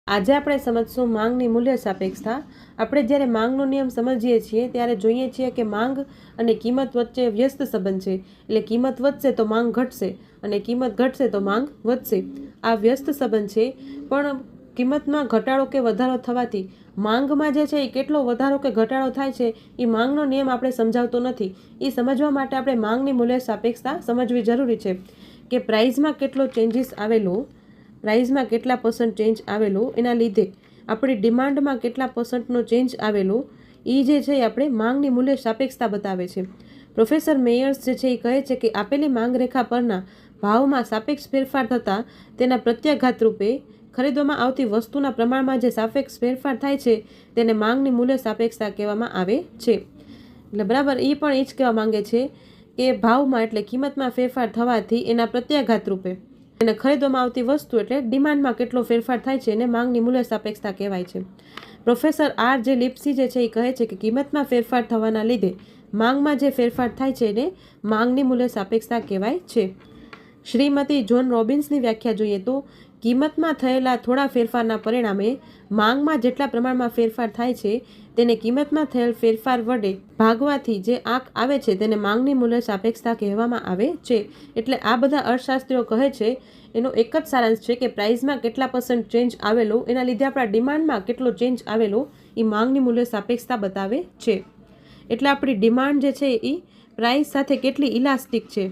આજે આપણે સમજશું માંગની મૂલ્ય સાપેક્ષતા। આપણે જ્યારે માંગનો નિયમ સમજીએ છીએ ત્યારે જોઈએ છીએ કે માંગ અને કિંમત વચ્ચે વ્યસ્ત સંબંધ છે। એટલે કિંમત વધશે તો માંગ ઘટશે અને કિંમત ઘટશે તો માંગ વધશે। આ વ્યસ્ત સંબંધ છે, પણ કિંમતમાં ઘટાડો કે વધારો થવાથી માંગમાં જે છે એ કેટલો વધારો કે ઘટાડો થાય છે એ માંગનો નિયમ આપણે સમજાવતો નથી। એ સમજવા માટે આપણે માંગની મૂલ્ય સાપેક્ષતા સમજવી જરૂરી છે કે પ્રાઇઝમાં કેટલો ચેન્જીસ આવેલો, પ્રાઇઝમાં કેટલા % ચેન્જ આવેલો, એના લીધે આપણી ડિમાન્ડમાં કેટલા %નો ચેન્જ આવેલો, એ જે છે એ આપણે માંગની મૂલ્ય સાપેક્ષતા બતાવે છે। પ્રોફેસર મેયર્સ જે છે એ કહે છે કે આપેલી માંગ રેખા પરના ભાવમાં સાપેક્ષ ફેરફાર થતાં તેના પ્રત્યાઘાત રૂપે ખરીદવામાં આવતી વસ્તુના પ્રમાણમાં જે સાપેક્ષ ફેરફાર થાય છે તેને માંગની મૂલ્ય સાપેક્ષતા કહેવામાં આવે છે। એટલે બરાબર એ પણ એ જ કહેવા માંગે છે કે ભાવમાં એટલે કિંમતમાં ફેરફાર થવાથી એના પ્રત્યાઘાત રૂપે એને ખરીદવામાં આવતી વસ્તુ એટલે ડિમાન્ડમાં કેટલો ફેરફાર થાય છે એને માંગની મૂલ્ય સાપેક્ષતા કહેવાય છે। પ્રોફેસર આર જે લિપ્સી જે છે એ કહે છે કે કિંમતમાં ફેરફાર થવાના લીધે માંગમાં જે ફેરફાર થાય છે એને માંગની મૂલ્ય સાપેક્ષતા કહેવાય છે। શ્રીમતી જોન રોબિન્સની વ્યાખ્યા જોઈએ તો કિંમતમાં થયેલા થોડા ફેરફારના પરિણામે માંગમાં જેટલા પ્રમાણમાં ફેરફાર થાય છે તેને કિંમતમાં થયેલ ફેરફાર વડે ભાગવાથી જે આંક આવે છે તેને માંગની મૂલ્ય સાપેક્ષતા કહેવામાં આવે છે। એટલે આ બધા અર્થશાસ્ત્રીઓ કહે છે એનો એક જ સારાંશ છે કે પ્રાઇઝમાં કેટલા % ચેન્જ આવેલો એના લીધે આપણા ડિમાન્ડમાં કેટલો ચેન્જ આવેલો એ માંગની મૂલ્ય સાપેક્ષતા બતાવે છે। એટલે આપણી ડિમાન્ડ જે છે એ પ્રાઇસ સાથે કેટલી ઇલાસ્ટિક છે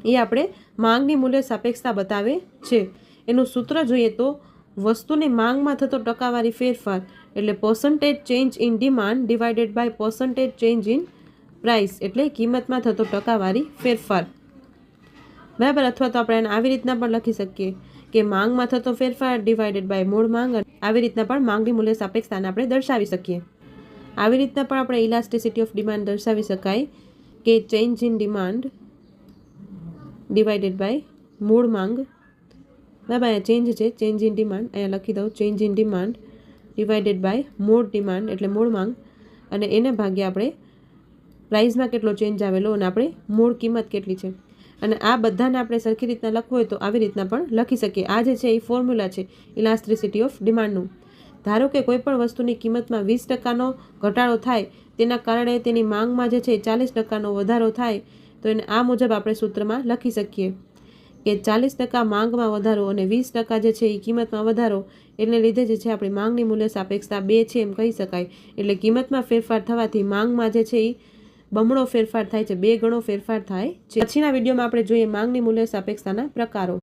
એ આપણે માંગની મૂલ્ય સાપેક્ષતા બતાવે છે। એનું સૂત્ર જોઈએ તો વસ્તુની માંગમાં થતો ટકાવારી ફેરફાર એટલે % change in demand divided by % change in price એટલે કિંમતમાં થતો ટકાવારી ફેરફાર, બરાબર। અથવા તો આપણે આવી રીતના પણ લખી શકીએ કે માંગમાં થતો ફેરફાર ડિવાઇડેડ બાય મૂળ માંગ। આવી રીતના પણ માંગની મૂલ્ય સાપેક્ષતાને આપણે દર્શાવી શકીએ। આવી રીતના પણ આપણે ઇલાસ્ટિસિટી ઓફ ડિમાન્ડ દર્શાવી શકાય કે change in demand divided by મૂળ માંગ, બરાબર। અહીંયા ચેન્જ છે, ચેન્જ ઇન ડિમાન્ડ અહીંયા લખી દઉં, change in demand divided by મૂળ ડિમાન્ડ એટલે મૂળ માંગ, અને એને ભાગ્યા આપણે પ્રાઇઝમાં કેટલો ચેન્જ આવેલો અને આપણે મૂળ કિંમત કેટલી છે। અને આ બધાને આપણે સરખી રીતના લખવું હોય તો આવી રીતના પણ લખી શકીએ। આ જે છે એ ફોર્મ્યુલા છે ઇલાસ્ટિસિટી ઓફ ડિમાન્ડનું। ધારો કે કોઈ પણ વસ્તુની કિંમતમાં 20%નો ઘટાડો થાય તેના કારણે તેની માંગમાં જે છે 40%નો વધારો થાય તો એને આ મુજબ આપણે સૂત્રમાં લખી શકીએ કે 40% માંગમાં વધારો અને 20% જે છે એ કિંમતમાં વધારો, એને લીધે જે છે આપણી માંગની મૂલ્ય સાપેક્ષતા 2 છે એમ કહી શકાય। એટલે કિંમતમાં ફેરફાર થવાથી માંગમાં જે છે એ બમણો ફેરફાર થાય છે, 2 ગણો ફેરફાર થાય છે। પછીના વિડીયોમાં આપણે જોઈએ માંગની મૂલ્ય સાપેક્ષતાના પ્રકારો।